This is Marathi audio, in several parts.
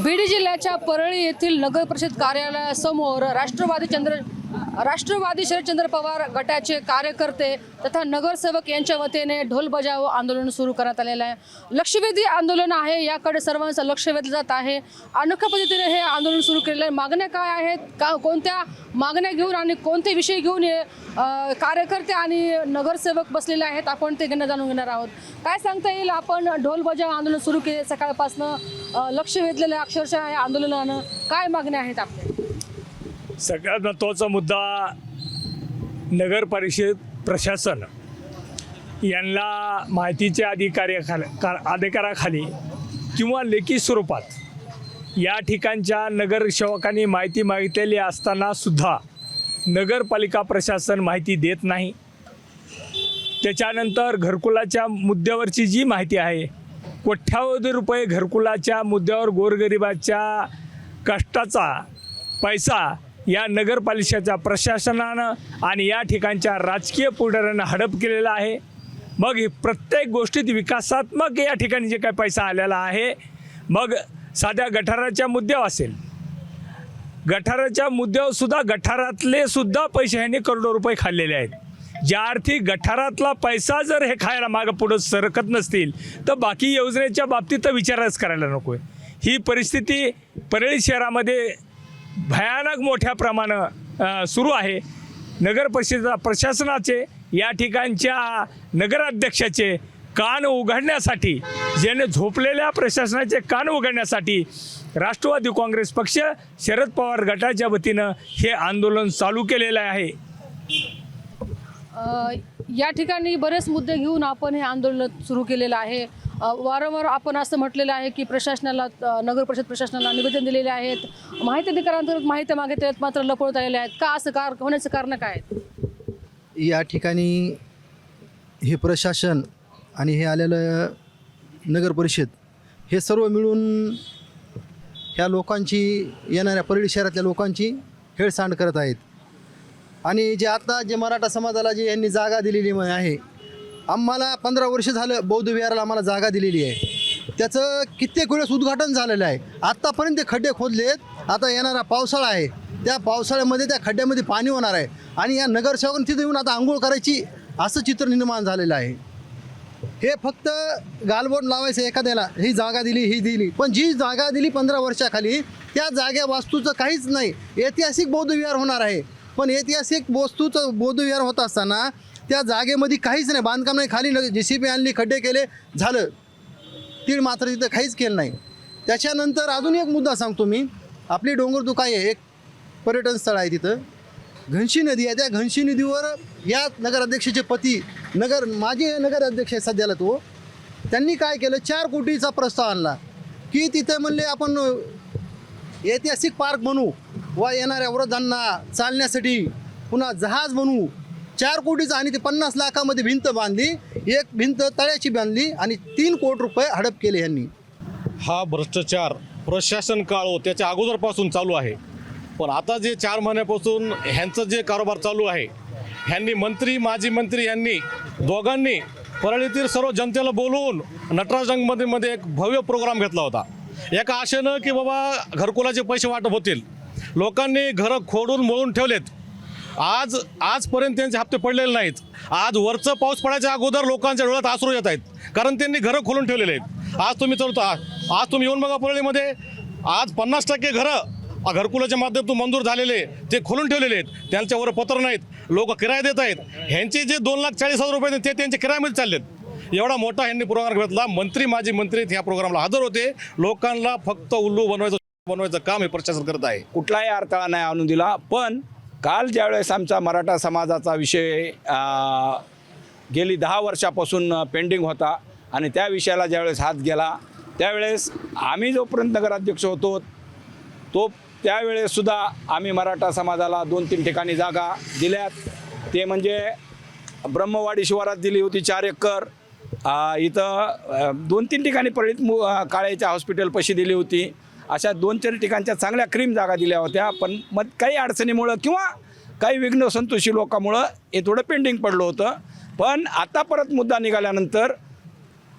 बीड जिल्ह्याच्या परळी येथील नगर परिषद कार्यालयासमोर राष्ट्रवादी शरदचंद्र पवार गटाचे कार्यकर्ते तथा नगरसेवक यांच्या वतीने ढोल बजाव आंदोलन सुरू करण्यात आलेलं आहे। लक्षवेधी आंदोलन आहे, याकडे सर्वांचं लक्ष वेधलं जात आहे। अनोख्या पद्धतीने हे आंदोलन सुरू केलेलं आहे। मागण्या काय आहेत, कोणत्या मागण्या घेऊन आणि कोणते विषय घेऊन हे कार्यकर्ते आणि नगरसेवक बसलेले आहेत, आपण ते जाणून घेणार आहोत। काय सांगता येईल, आपण ढोल बजाव आंदोलन सुरू केले, सकाळपासून लक्ष वेधलेलं अक्षरशः या आंदोलनानं काय मागण्या आहेत आपल्या? सगळ्यात महत्त्वाचा मुद्दा नगर परिषद प्रशासन यांना माहितीच्या अधिकाराखाली किंवा लेखी स्वरूपात या ठिकाणच्या नगरसेवकांनी माहिती मागितलेली असताना सुद्धा नगरपालिका प्रशासन माहिती देत नाही। त्याच्यानंतर घरकुलाच्या मुद्द्यावरची जी माहिती आहे, कोट्यावधी रुपये घरकुलाच्या मुद्द्यावर गोरगरिबाच्या कष्टाचा पैसा या नगरपालिकेच्या प्रशासनानं आणि या ठिकाणच्या राजकीय पुढाऱ्यांना हडप केलेला आहे। मग ही प्रत्येक गोष्टीत विकासात्मक या ठिकाणी जे काही पैसा आलेला आहे, मग साध्या गटाराच्या मुद्द्यावर असेल, गटाराच्या मुद्द्यावर सुद्धा गटारातले सुद्धा पैसे ह्यांनी करोडो रुपये खाल्लेले आहेत। ज्या अर्थी गटारातला पैसा जर हे खायला मागं पुढं सरकत नसतील तर बाकी योजनेच्या बाबतीत तर विचारच करायला नको आहे। ही परिस्थिती परळी शहरामध्ये भयानक मोठ्या प्रमाणात सुरू आहे। नगर परिषद प्रशासनाचे या ठिकाणच्या नगराध्यक्षाचे कान उघडण्यासाठी, ज्याने झोपलेल्या प्रशासनाचे कान उघडण्यासाठी राष्ट्रवादी काँग्रेस पक्ष शरद पवार गटाच्या वतीनं हे आंदोलन चालू केलेलं आहे। या ठिकाणी बरेच मुद्दे घेऊन आपण हे आंदोलन सुरू केलेलं आहे। वारंवार आपण असं म्हटलेलं आहे की प्रशासनाला, नगर परिषद प्रशासनाला निवेदन दिलेले आहेत, माहिती अधिकारांतर्गत माहिती मागितल्या आहेत, मात्र लपवत आलेले आहेत। का असं होण्याचं कारण काय आहेत? या ठिकाणी हे प्रशासन आणि हे आलेलं नगर परिषद हे सर्व मिळून ह्या लोकांची, येणाऱ्या परळी शहरातल्या लोकांची हेळसांड करत आहेत। आणि जे मराठा समाजाला जे यांनी जागा दिलेली आहे, आम्हाला 15 वर्ष झालं बौद्ध विहाराला आम्हाला जागा दिलेली आहे, त्याचं कित्येक वेळेस उद्घाटन झालेलं आहे। आत्तापर्यंत खड्डे खोदलेत। आता येणारा पावसाळा आहे, त्या पावसाळ्यामध्ये त्या खड्ड्यामध्ये पाणी होणार आहे आणि या नगरसेवकांनी तिथे येऊन आता आंघोळ करायची असं चित्र निर्माण झालेलं आहे। हे फक्त गालबोट लावायचं एखाद्याला, ही जागा दिली, ही दिली, पण जी जागा दिली 15 वर्षाखाली त्या जागे वास्तूचं काहीच नाही। ऐतिहासिक बौद्ध विहार होणार आहे, पण ऐतिहासिक वस्तूचं बौद्ध विहार होत असताना त्या जागेमध्ये काहीच नाही, बांधकाम नाही, खाली JCB आणली, खड्डे केले, झालं, तीळ मात्र तिथं काहीच केलं नाही। त्याच्यानंतर अजून एक मुद्दा सांगतो मी, आपली डोंगरदुका आहे, एक पर्यटन स्थळ आहे, तिथं घनशी नदी आहे। त्या घनशी नदीवर या नगराध्यक्षाचे पती, माजी नगराध्यक्ष आहे सध्याला, त्यांनी काय केलं, 4 कोटीचा प्रस्ताव आणला की तिथे म्हणले आपण ऐतिहासिक पार्क बनवू व येणाऱ्या वृद्धांना चालण्यासाठी पुन्हा जहाज बनवू, 4 कोटीचा, आणि ते 50 लाखामध्ये भिंत बांधली, एक भिंत तळ्याची बांधली आणि 3 कोटी रुपये हडप केले यांनी। हा भ्रष्टाचार प्रशासन काळ त्याच्या अगोदरपासून चालू आहे, पण आता जे 4 महिन्यापासून ह्यांचं जे कारभार चालू आहे, ह्यांनी मंत्री, माजी मंत्री यांनी दोघांनी परळीतील सर्व जनतेला बोलवून नटराजमध्ये एक भव्य प्रोग्राम घेतला होता, एका आशेनं की बाबा घरकुलाचे पैसे वाटप होतील। लोकांनी घरं खोडून मोडून ठेवलेत। आजपर्यंत त्यांचे हप्ते पडलेले नाहीत। आज वरचं पाऊस पडायच्या अगोदर लोकांच्या डोळ्यात अश्रू येत आहेत, कारण त्यांनी घरं खोलून ठेवलेले आहेत। आज तुम्ही येऊन बघा, परळीमध्ये आज 50% घरं घरकुलाच्या माध्यमातून मंजूर झालेले ते खोलून ठेवलेले आहेत, त्यांच्यावर पत्र नाहीत, लोक किराया देत आहेत। ह्यांचे जे 2,40,000 रुपये ते त्यांच्या किरायामध्ये चाललेत। एवढा मोठा ह्यांनी प्रोग्राम घेतला, मंत्री, माजी मंत्री ह्या प्रोग्रामला हजर होते। लोकांना फक्त उल्लू बनवायचं काम हे प्रशासन करत आहे। कुठलाही अडथळा नाही आणून दिला, पण काल ज्यावेळेस आमचा मराठा समाजाचा विषय गेली 10 वर्षापासून पेंडिंग होता आणि त्या विषयाला ज्यावेळेस हात गेला, त्यावेळेस आम्ही जोपर्यंत नगराध्यक्ष होतो त्यावेळेससुद्धा आम्ही मराठा समाजाला 2-3 ठिकाणी जागा दिल्यात। ते म्हणजे ब्रह्मवाडी शिवारात दिली होती 4 एकर, इथं 2-3 ठिकाणी परळीत काळेच्या हॉस्पिटलपाशी दिली होती। अशा 2-4 ठिकाणच्या चांगल्या क्रीम जागा दिल्या होत्या, पण मग काही अडचणीमुळं किंवा काही विघ्न संतोषी लोकांमुळं हे थोडं पेंडिंग पडलं होतं। पण आता परत मुद्दा निघाल्यानंतर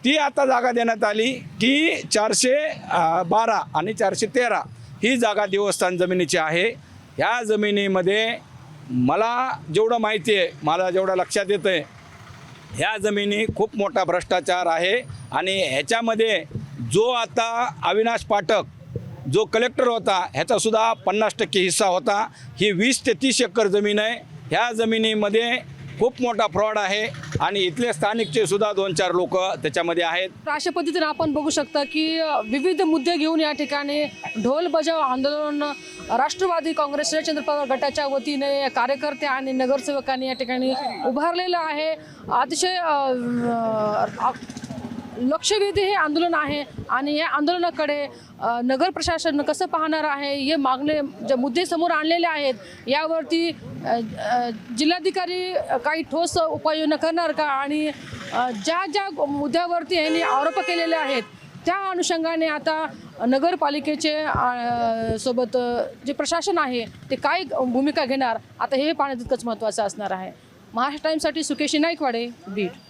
ती आता जागा देण्यात आली की 412 आणि 413 ही जागा देवस्थान जमिनीची आहे. ह्या जमिनीमध्ये मला जेवढं माहिती आहे, मला जेवढं लक्षात येतं आहे, ह्या जमिनी खूप मोठा भ्रष्टाचार आहे. आणि ह्याच्यामध्ये जो आता अविनाश पाठक जो कलेक्टर होता ह्याचासुद्धा 50% हिस्सा होता. ही 20 ते 30 एकर जमीन आहे. ह्या जमिनीमध्ये खूप मोठा फ्रॉड आहे आणि इथले स्थानिकचे सुद्धा 2-4 लोक त्याच्यामध्ये आहेत. तर अशा पद्धतीने आपण बघू शकता की विविध मुद्दे घेऊन या ठिकाणी ढोल बजाव आंदोलन राष्ट्रवादी काँग्रेस शरदचंद्र पवार गटाच्या वतीने कार्यकर्ते आणि नगरसेवकांनी या ठिकाणी उभारलेलं आहे. अतिशय लक्षवेधी हे आंदोलन आहे आणि या आंदोलनाकडे नगर प्रशासन कसं पाहणार आहे, हे मागणे जे मुद्दे समोर आणलेले आहेत यावरती जिल्हाधिकारी काही ठोस उपाययोजना करणार का, आणि ज्या ज्या मुद्द्यावरती यांनी आरोप केलेले आहेत त्या अनुषंगाने आता नगरपालिकेचे सोबत जे प्रशासन आहे ते काय भूमिका घेणार, आता हे पाहणं तितकंच महत्त्वाचं असणार आहे. महाराष्ट्र टाइम्ससाठी सुकेशी नाईकवाडे, बीड.